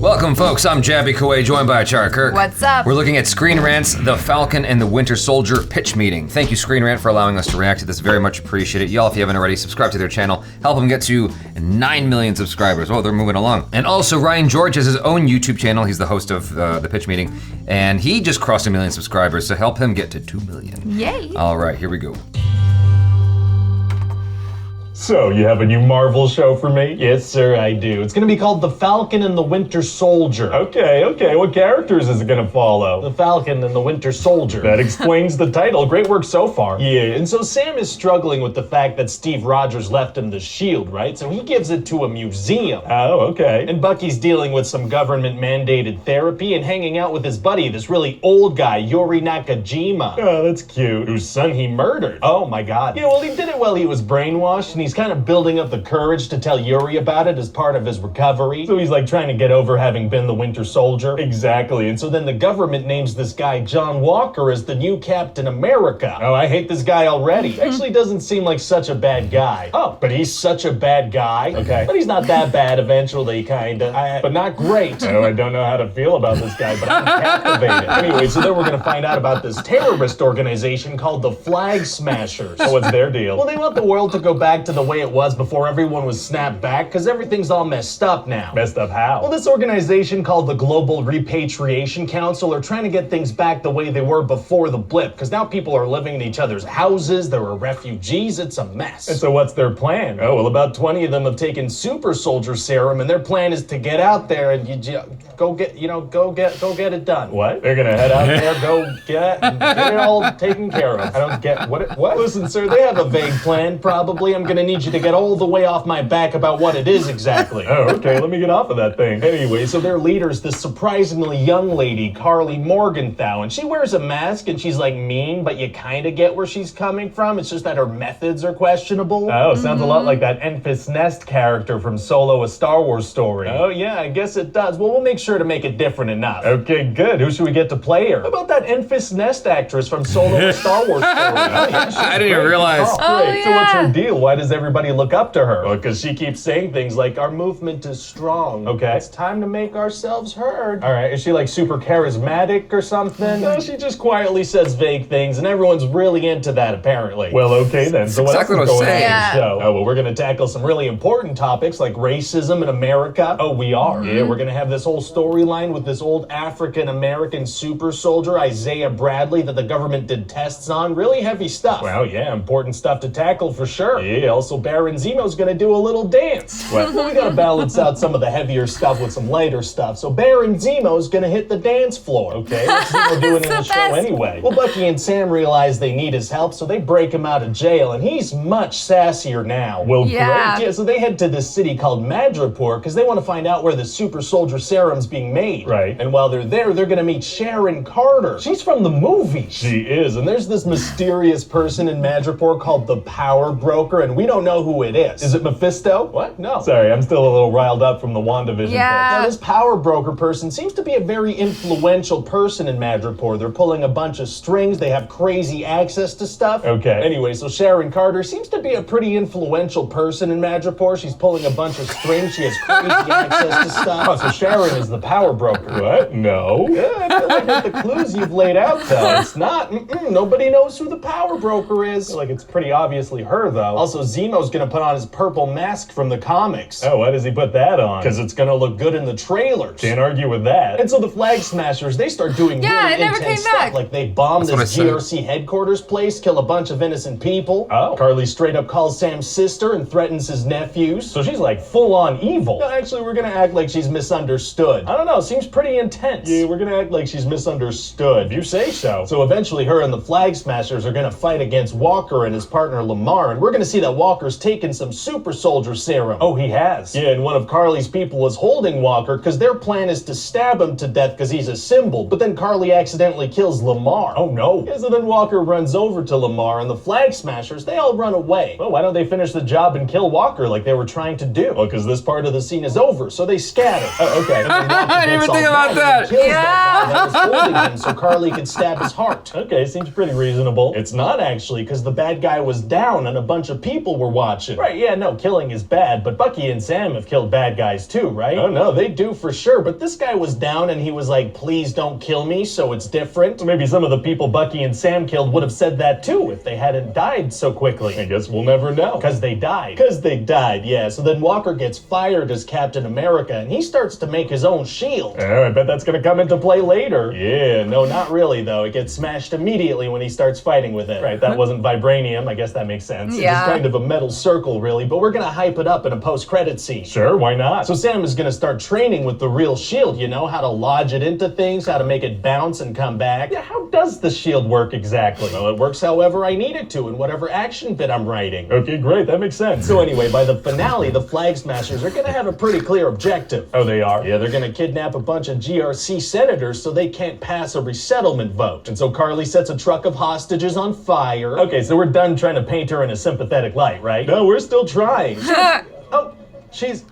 Welcome, folks. I'm Jaby Koay, joined by ACHARA KIRK. What's up? We're looking at Screen Rant's The Falcon and the Winter Soldier pitch meeting. Thank you, Screen Rant, for allowing us to react to this. Very much appreciate it. Y'all, if you haven't already, subscribe to their channel. Help them get to 9 million subscribers. Oh, they're moving along. And also, Ryan George has his own YouTube channel. He's the host of the pitch meeting, and he just crossed 1 million subscribers, so help him get to 2 million. Yay. All right, here we go. So, you have a new Marvel show for me? Yes, sir, I do. It's gonna be called The Falcon and the Winter Soldier. Okay. What characters is it gonna follow? The Falcon and the Winter Soldier. That explains the title. Great work so far. Yeah, and so Sam is struggling with the fact that Steve Rogers left him the shield, right? So he gives it to a museum. Oh, okay. And Bucky's dealing with some government-mandated therapy and hanging out with his buddy, this really old guy, Yori Nakajima. Oh, that's cute. Whose son he murdered. Oh my god. Yeah, well, he did it while he was brainwashed, and he's kind of building up the courage to tell Yuri about it as part of his recovery. So he's like trying to get over having been the Winter Soldier. Exactly. And so then the government names this guy John Walker as the new Captain America. Oh, I hate this guy already. Actually doesn't seem like such a bad guy. Oh, but he's such a bad guy. Okay. But he's not that bad eventually, kinda. But not great. Oh, I don't know how to feel about this guy, but I'm captivated. Anyway, so then we're gonna find out about this terrorist organization called the Flag Smashers. Oh, what's their deal? Well, they want the world to go back to the way it was before everyone was snapped back, because everything's all messed up now. Messed up how? Well, this organization called the Global Repatriation Council are trying to get things back the way they were before the blip, because now people are living in each other's houses, there are refugees, it's a mess. And so what's their plan? Oh, well, about 20 of them have taken super soldier serum, and their plan is to get out there and go get it done. What? They're gonna head out there, go get it all taken care of. I don't get what? Listen, sir, they have a vague plan, probably. I'm gonna need you to get all the way off my back about what it is exactly. Oh, okay, let me get off of that thing. Anyway, so their leader's this surprisingly young lady, Carly Morgenthau, and she wears a mask and she's like mean, but you kind of get where she's coming from. It's just that her methods are questionable. Oh, sounds a lot like that Enfys Nest character from Solo: A Star Wars Story. Oh yeah, I guess it does. Well, we'll make sure to make it different enough. Okay, good. Who should we get to play her? How about that Enfys Nest actress from Solo: A Star Wars Story? Oh, yeah, I didn't even realize. Oh, great. Yeah. So what's her deal? Why does everybody look up to her? Well, because she keeps saying things like, our movement is strong. Okay. It's time to make ourselves heard. All right, is she like super charismatic or something? No, she just quietly says vague things, and everyone's really into that, apparently. Well, okay then. So what else is going on in the show? Oh, well, we're going to tackle some really important topics like racism in America. Oh, we are? Yeah, we're going to have this whole storyline with this old African-American super soldier, Isaiah Bradley, that the government did tests on. Really heavy stuff. Well, yeah, important stuff to tackle for sure. Yeah, also Baron Zemo's gonna do a little dance. Well, we gotta balance out some of the heavier stuff with some lighter stuff. So Baron Zemo's gonna hit the dance floor. Okay, what's Zemo doing in the show anyway? Well, Bucky and Sam realize they need his help, so they break him out of jail, and he's much sassier now. Well, great. Yeah, so they head to this city called Madripoor because they want to find out where the super soldier serum's being made. Right. And while they're there, they're gonna meet Sharon Carter. She's from the movies. She is, and there's this mysterious person in Madripoor called the Power Broker, and we don't know who it is. Is it Mephisto? What? No. Sorry, I'm still a little riled up from the WandaVision thing. Now, this Power Broker person seems to be a very influential person in Madripoor. They're pulling a bunch of strings, they have crazy access to stuff. Okay. Anyway, so Sharon Carter seems to be a pretty influential person in Madripoor. She's pulling a bunch of strings, she has crazy access to stuff. Oh, so Sharon is the Power Broker. What? No. Yeah, I feel like with the clues you've laid out, though. It's not. Nobody knows who the Power Broker is. I feel like it's pretty obviously her, though. Also, Zemo's gonna put on his purple mask from the comics. Oh, why does he put that on? Because it's gonna look good in the trailers. Can't argue with that. And so the Flag Smashers, they start doing really intense stuff. Like they bomb this GRC headquarters place, kill a bunch of innocent people. Oh. Carly straight up calls Sam's sister and threatens his nephews. So she's like full on evil. No, actually, we're gonna act like she's misunderstood. I don't know, seems pretty intense. Yeah, we're gonna act like she's misunderstood. You say so. So eventually her and the Flag Smashers are gonna fight against Walker and his partner Lamar, and we're gonna see that Walker's taken some super soldier serum. Oh, he has? Yeah, and one of Carly's people is holding Walker because their plan is to stab him to death because he's a symbol, but then Carly accidentally kills Lamar. Oh no. Yeah, so then Walker runs over to Lamar and the Flag Smashers, they all run away. Well, why don't they finish the job and kill Walker like they were trying to do? Well, because this part of the scene is over, so they scatter. Oh, okay. I didn't even think about that. That was holding him so Carly could stab his heart. Okay, seems pretty reasonable. It's not actually, because the bad guy was down and a bunch of people people were watching. Right, yeah, no, killing is bad, but Bucky and Sam have killed bad guys too, right? Oh no, they do for sure, but this guy was down and he was like, please don't kill me, so it's different. Maybe some of the people Bucky and Sam killed would have said that too if they hadn't died so quickly. I guess we'll never know. Because they died. Yeah. So then Walker gets fired as Captain America and he starts to make his own shield. Oh, I bet that's gonna come into play later. Yeah, no, not really though. It gets smashed immediately when he starts fighting with it. Right, that wasn't vibranium. I guess that makes sense. Yeah. It's kind of a metal circle really, but we're gonna hype it up in a post-credit scene. Sure, why not? So Sam is gonna start training with the real shield, you know, how to lodge it into things, how to make it bounce and come back. Yeah, how does the shield work exactly? Well, it works however I need it to in whatever action bit I'm writing. Okay, great, that makes sense. So anyway, by the finale, the Flag Smashers are gonna have a pretty clear objective. Oh, they are? Yeah, they're gonna kidnap a bunch of GRC senators so they can't pass a resettlement vote. And so Carly sets a truck of hostages on fire. Okay, so we're done trying to paint her in a sympathetic light, right? No, we're still trying. Oh, she's...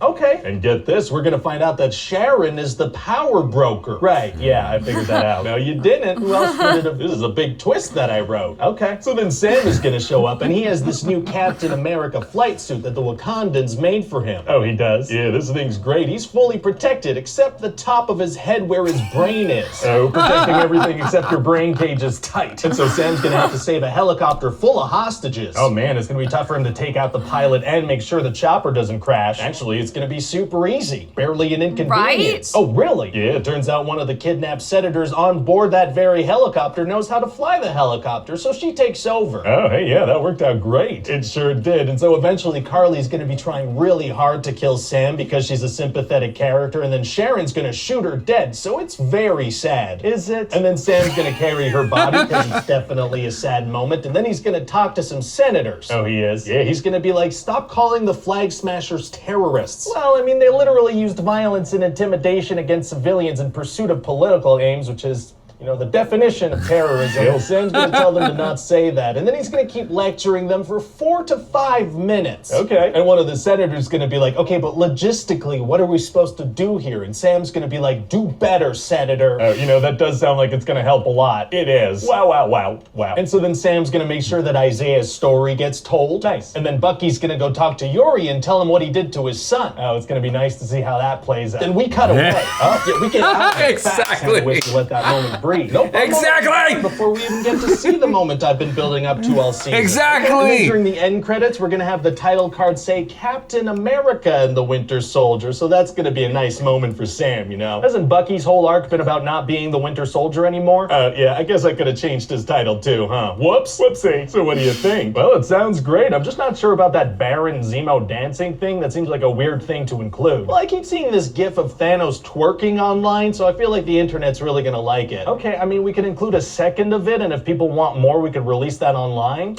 Okay. And get this, we're gonna find out that Sharon is the power broker. Right, yeah, I figured that out. No, you didn't. Who else would it have? This is a big twist that I wrote. Okay. So then Sam is gonna show up and he has this new Captain America flight suit that the Wakandans made for him. Oh, he does? Yeah, this thing's great. He's fully protected except the top of his head where his brain is. Oh, protecting everything except your brain cage is tight. And so Sam's gonna have to save a helicopter full of hostages. Oh man, it's gonna be tough for him to take out the pilot and make sure the chopper doesn't crash. Actually, it's gonna be super easy. Barely an inconvenience. Right? Oh, really? Yeah, it turns out one of the kidnapped senators on board that very helicopter knows how to fly the helicopter, so she takes over. Oh, hey, yeah, that worked out great. It sure did. And so eventually Carly's gonna be trying really hard to kill Sam because she's a sympathetic character, and then Sharon's gonna shoot her dead, so it's very sad. Is it? And then Sam's gonna carry her body because it's definitely a sad moment, and then he's gonna talk to some senators. Oh, he is? Yeah, he's gonna be like, stop calling the Flag Smashers terrorists. Well, I mean, they literally used violence and intimidation against civilians in pursuit of political aims, which is, you know, the definition of terrorism. Well, Sam's gonna tell them to not say that, and then he's gonna keep lecturing them for 4 to 5 minutes. Okay. And one of the senators gonna be like, okay, but logistically, what are we supposed to do here? And Sam's gonna be like, do better, Senator. Oh, you know, that does sound like it's gonna help a lot. It is. Wow. And so then Sam's gonna make sure that Isaiah's story gets told. Nice. And then Bucky's gonna go talk to Yuri and tell him what he did to his son. Oh, it's gonna be nice to see how that plays out. Then we cut away. Oh, yeah, we get out. Exactly. I wish to let that moment breathe. Nope. Exactly! Before we even get to see the moment I've been building up to all season. Exactly! And then during the end credits, we're gonna have the title card say Captain America and the Winter Soldier, so that's gonna be a nice moment for Sam, you know? Hasn't Bucky's whole arc been about not being the Winter Soldier anymore? Yeah, I guess I could have changed his title too, huh? Whoopsie. So what do you think? Well, it sounds great. I'm just not sure about that Baron Zemo dancing thing. That seems like a weird thing to include. Well, I keep seeing this gif of Thanos twerking online, so I feel like the internet's really gonna like it. Okay, I mean, we could include a second of it, and if people want more, we could release that online.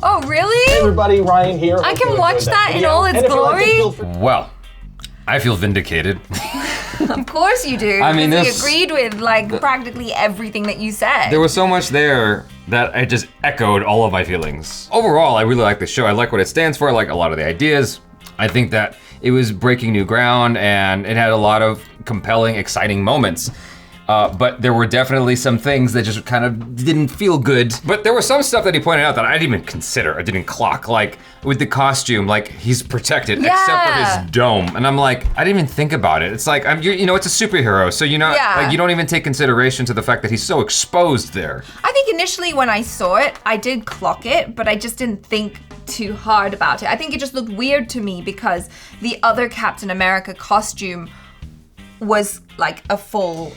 Oh, really? Hey everybody, Ryan here. I can watch that in all its glory? Well, I feel vindicated. Of course you do. I mean, we agreed with like practically everything that you said. There was so much there that I just echoed all of my feelings. Overall, I really like the show. I like what it stands for. I like a lot of the ideas. I think that it was breaking new ground and it had a lot of compelling, exciting moments. But there were definitely some things that just kind of didn't feel good. But there was some stuff that he pointed out that I didn't even consider, I didn't clock. Like with the costume, like he's protected except for his dome. And I'm like, I didn't even think about it. It's like, you know, it's a superhero. So you're not, like, you don't even take consideration to the fact that he's so exposed there. I think initially when I saw it, I did clock it, but I just didn't think too hard about it. I think it just looked weird to me because the other Captain America costume was like a full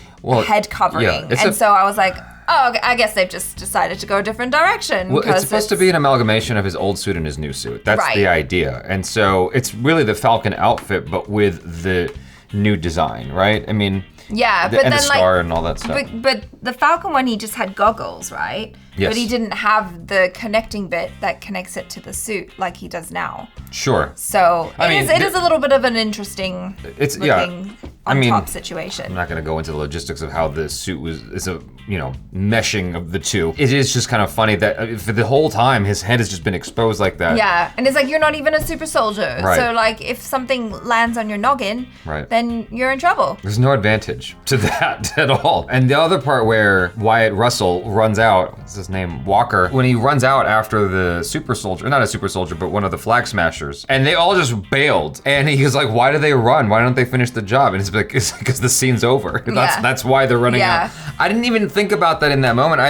head covering. And so I was like, oh, okay, I guess they've just decided to go a different direction. Well, it's supposed to be an amalgamation of his old suit and his new suit. That's the idea. And so it's really the Falcon outfit, but with the new design, right? I mean, but then the star and all that stuff. But the Falcon one, he just had goggles, right? Yes. But he didn't have the connecting bit that connects it to the suit like he does now. Sure. So it is a little bit of an interesting looking on top situation. I'm not going to go into the logistics of how the suit is a meshing of the two. It is just kind of funny that for the whole time, his head has just been exposed like that. Yeah, and it's like, you're not even a super soldier. Right. So like, if something lands on your noggin, then you're in trouble. There's no advantage to that at all. And the other part where Wyatt Russell runs out, what's his name, Walker, when he runs out after the super soldier, not a super soldier, but one of the flag smashers, and they all just bailed. And he's like, why do they run? Why don't they finish the job? And it's like, it's because the scene's over. That's why they're running out. I didn't even think about that in that moment.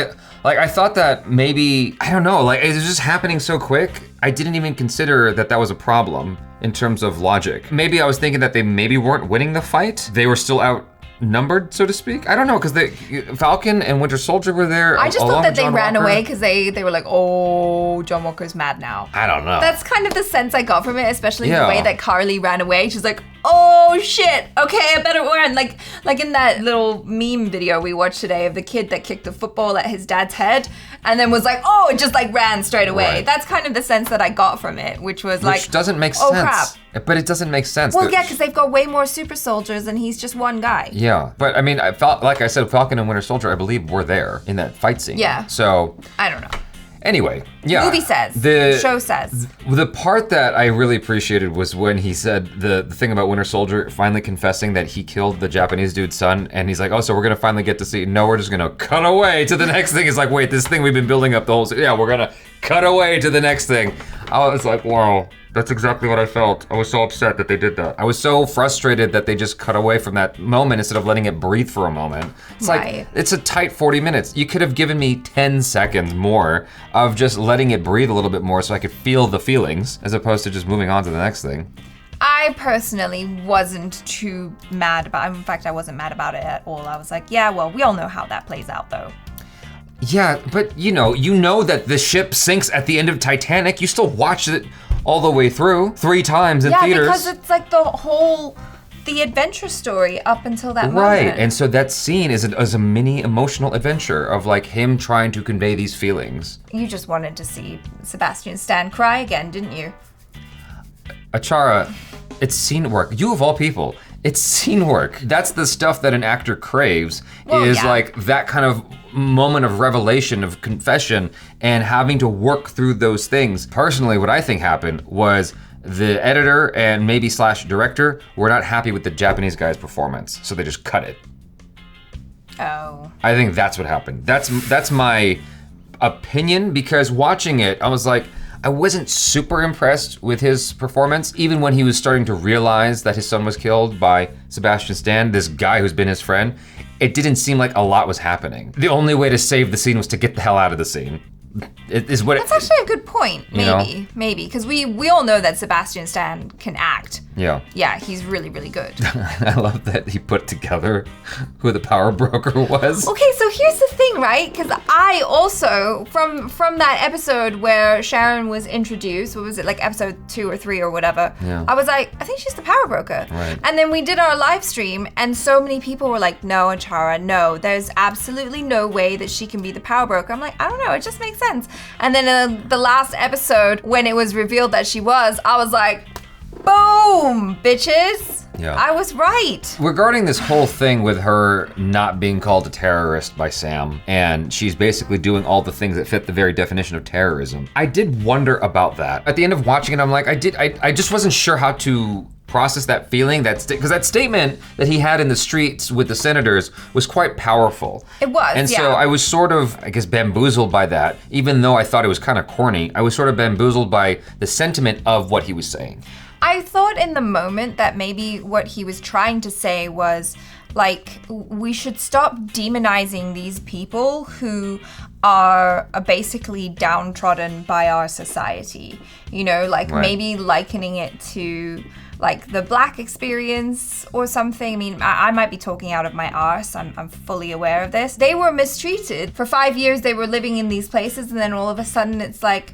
I thought that maybe, I don't know, like it was just happening so quick. I didn't even consider that was a problem in terms of logic. Maybe I was thinking that they maybe weren't winning the fight. They were still outnumbered, so to speak. I don't know, because Falcon and Winter Soldier were there. I just thought that they ran away because they were like, oh, John Walker's mad now. I don't know. That's kind of the sense I got from it, especially the way that Carly ran away. She's like, oh shit, okay, I better run. Like in that little meme video we watched today of the kid that kicked the football at his dad's head and then was like, oh, it just like ran straight away. Right. That's kind of the sense that I got from it, which doesn't make oh, sense. Crap. But it doesn't make sense. Well, yeah, because they've got way more super soldiers and he's just one guy. Yeah, but I mean, I felt like I said, Falcon and Winter Soldier, I believe, were there in that fight scene. Yeah. So I don't know. Anyway, yeah. Movie says. The show says. The part that I really appreciated was when he said the thing about Winter Soldier finally confessing that he killed the Japanese dude's son, and he's like, oh, so we're gonna finally get to see. No, we're just gonna cut away to the next thing. It's like, wait, this thing we've been building up the whole. Yeah, we're gonna cut away to the next thing. I was like, wow. That's exactly what I felt. I was so upset that they did that. I was so frustrated that they just cut away from that moment instead of letting it breathe for a moment. It's like, it's a tight 40 minutes. You could have given me 10 seconds more of just letting it breathe a little bit more so I could feel the feelings as opposed to just moving on to the next thing. I personally wasn't too mad about it. In fact, I wasn't mad about it at all. I was like, yeah, well, we all know how that plays out though. Yeah, but you know that the ship sinks at the end of Titanic. You still watch it all the way through 3 times in theaters. Yeah, because it's like the adventure story up until that moment. Right, and so that scene is a mini emotional adventure of like him trying to convey these feelings. You just wanted to see Sebastian Stan cry again, didn't you? ACHARA, it's scene work. You of all people, it's scene work. That's the stuff that an actor craves, like that kind of moment of revelation, of confession, and having to work through those things. Personally, what I think happened was the editor and maybe / director were not happy with the Japanese guy's performance, so they just cut it. Oh. I think that's what happened. That's my opinion, because watching it, I was like, I wasn't super impressed with his performance, even when he was starting to realize that his son was killed by Sebastian Stan, this guy who's been his friend. It didn't seem like a lot was happening. The only way to save the scene was to get the hell out of the scene. That's actually a good point. Maybe, because we all know that Sebastian Stan can act. Yeah. Yeah, he's really, really good. I love that he put together who the power broker was. Okay, so here's the thing, right? Because I also, from that episode where Sharon was introduced, what was it, like episode 2 or 3 or whatever, I was like, I think she's the power broker. Right. And then we did our live stream, and so many people were like, no, ACHARA, no, there's absolutely no way that she can be the power broker. I'm like, I don't know, it just makes sense. And then in the last episode, when it was revealed that she was, I was like, boom, bitches. Yeah. I was right. Regarding this whole thing with her not being called a terrorist by Sam, and she's basically doing all the things that fit the very definition of terrorism, I did wonder about that. At the end of watching it, I'm like, I just wasn't sure how to process that feeling, because that statement that he had in the streets with the senators was quite powerful. It was, and so I was sort of, I guess, bamboozled by that. Even though I thought it was kind of corny, I was sort of bamboozled by the sentiment of what he was saying. I thought in the moment that maybe what he was trying to say was, like, we should stop demonizing these people who are basically downtrodden by our society. You know, like maybe likening it to like the Black experience or something. I mean, I might be talking out of my arse. I'm fully aware of this. They were mistreated. For 5 years, they were living in these places, and then all of a sudden it's like,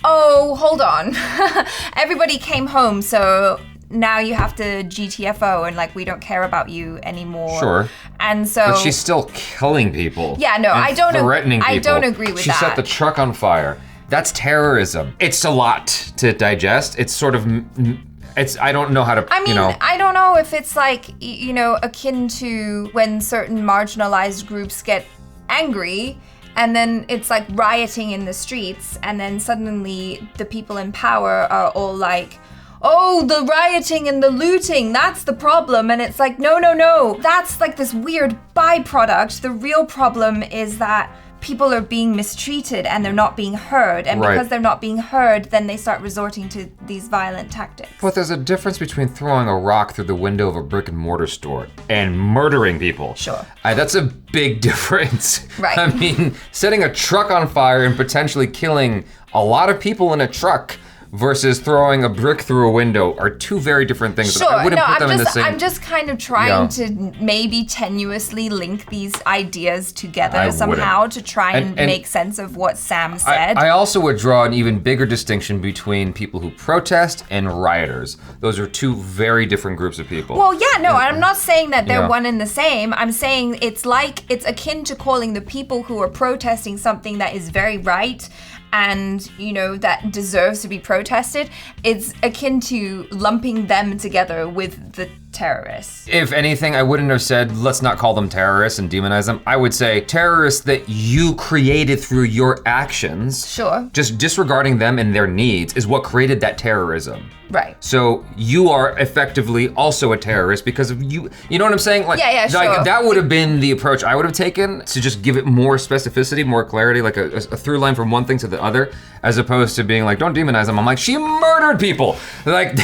oh, hold on. Everybody came home, so now you have to GTFO and like we don't care about you anymore. Sure. And so but she's still killing people. Yeah, no, I don't threatening people. I don't agree with that. She set the truck on fire. That's terrorism. It's a lot to digest. It's sort of I don't know how to, I mean, I don't know if it's like, akin to when certain marginalized groups get angry, and then it's like rioting in the streets, and then suddenly the people in power are all like, oh, the rioting and the looting, that's the problem. And it's like, no. That's like this weird byproduct. The real problem is that people are being mistreated and they're not being heard. And because they're not being heard, then they start resorting to these violent tactics. But there's a difference between throwing a rock through the window of a brick and mortar store and murdering people. Sure. That's a big difference. Right. I mean, setting a truck on fire and potentially killing a lot of people in a truck versus throwing a brick through a window are two very different things. Sure, I wouldn't put them in the same. I'm just kind of trying to maybe tenuously link these ideas together somehow to try and make sense of what Sam said. I also would draw an even bigger distinction between people who protest and rioters. Those are two very different groups of people. Well, yeah, no, I'm not saying that they're one and the same. I'm saying it's akin to calling the people who are protesting something that is very right and, you know, that deserves to be protested. It's akin to lumping them together with the terrorists. If anything, I wouldn't have said, let's not call them terrorists and demonize them. I would say terrorists that you created through your actions. Sure. Just disregarding them and their needs is what created that terrorism. Right. So you are effectively also a terrorist because of you. You know what I'm saying? Like, yeah, sure. Like, that would have been the approach I would have taken to just give it more specificity, more clarity, like a through line from one thing to the other, as opposed to being like, don't demonize them. I'm like, she murdered people. Like,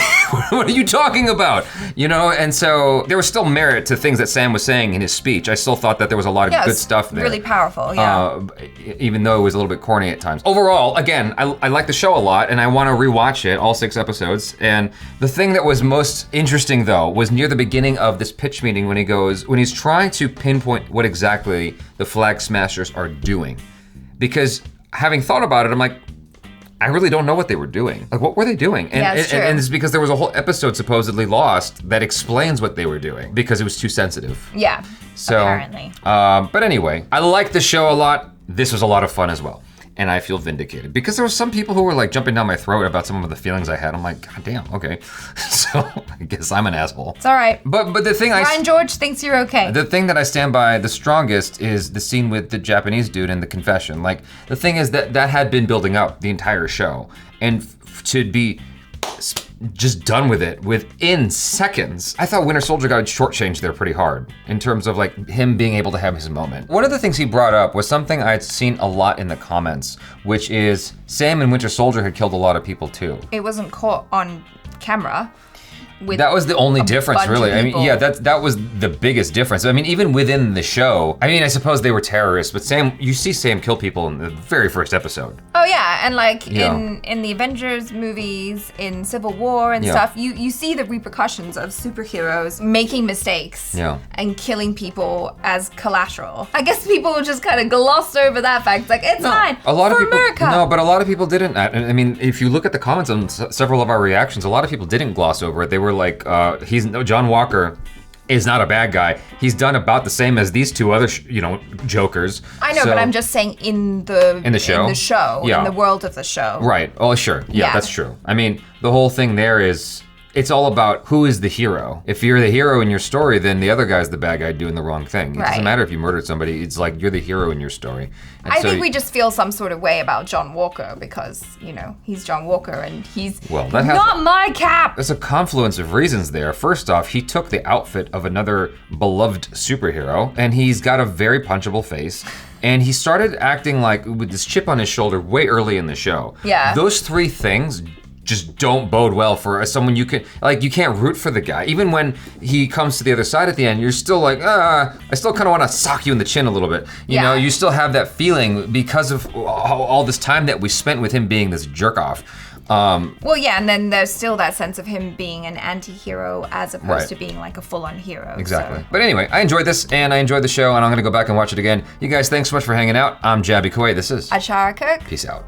what are you talking about? You know, and so there was still merit to things that Sam was saying in his speech. I still thought that there was a lot of good stuff there. Really powerful, yeah. Even though it was a little bit corny at times. Overall, again, I like the show a lot and I want to rewatch it, all 6 episodes. And the thing that was most interesting though was near the beginning of this pitch meeting when he's trying to pinpoint what exactly the Flag Smashers are doing. Because having thought about it, I'm like, I really don't know what they were doing. Like, what were they doing? And, it's true. And it's because there was a whole episode supposedly lost that explains what they were doing because it was too sensitive. Yeah, so, apparently. But anyway, I like the show a lot. This was a lot of fun as well. And I feel vindicated because there were some people who were like jumping down my throat about some of the feelings I had. I'm like, God damn, okay. So I guess I'm an asshole. It's all right. But the thing Ryan George thinks you're okay. The thing that I stand by the strongest is the scene with the Japanese dude in the confession. Like, the thing is that had been building up the entire show. And to be just done with it within seconds. I thought Winter Soldier got shortchanged there pretty hard in terms of like him being able to have his moment. One of the things he brought up was something I'd seen a lot in the comments, which is Sam and Winter Soldier had killed a lot of people too. It wasn't caught on camera. That was the only difference, really. I mean, yeah, that was the biggest difference. I mean, even within the show, I mean, I suppose they were terrorists, but you see Sam kill people in the very first episode. Oh yeah, and like in the Avengers movies, in Civil War and stuff, you see the repercussions of superheroes making mistakes and killing people as collateral. I guess people just kind of glossed over that fact. It's like, it's fine. A lot of people, America. No, but a lot of people didn't. I mean, if you look at the comments on several of our reactions, a lot of people didn't gloss over it. They were like, John Walker is not a bad guy. He's done about the same as these two other, jokers. I know, but I'm just saying in the show, in the world of the show. Right. Oh, sure. Yeah, that's true. I mean, the whole thing there is, it's all about who is the hero. If you're the hero in your story, then the other guy's the bad guy doing the wrong thing. It doesn't matter if you murdered somebody. It's like you're the hero in your story. And I think we just feel some sort of way about John Walker because, he's John Walker and he's not my Cap. There's a confluence of reasons there. First off, he took the outfit of another beloved superhero and he's got a very punchable face. And he started acting like with this chip on his shoulder way early in the show. Yeah. Those 3 things just don't bode well for someone you can't root for the guy. Even when he comes to the other side at the end, you're still like, I still kind of want to sock you in the chin a little bit. You know, you still have that feeling because of all this time that we spent with him being this jerk off. Well, yeah, and then there's still that sense of him being an anti-hero as opposed to being like a full-on hero. Exactly. So. But anyway, I enjoyed this and I enjoyed the show and I'm gonna go back and watch it again. You guys, thanks so much for hanging out. I'm Jaby Koay. This is ACHARA KIRK. Peace out.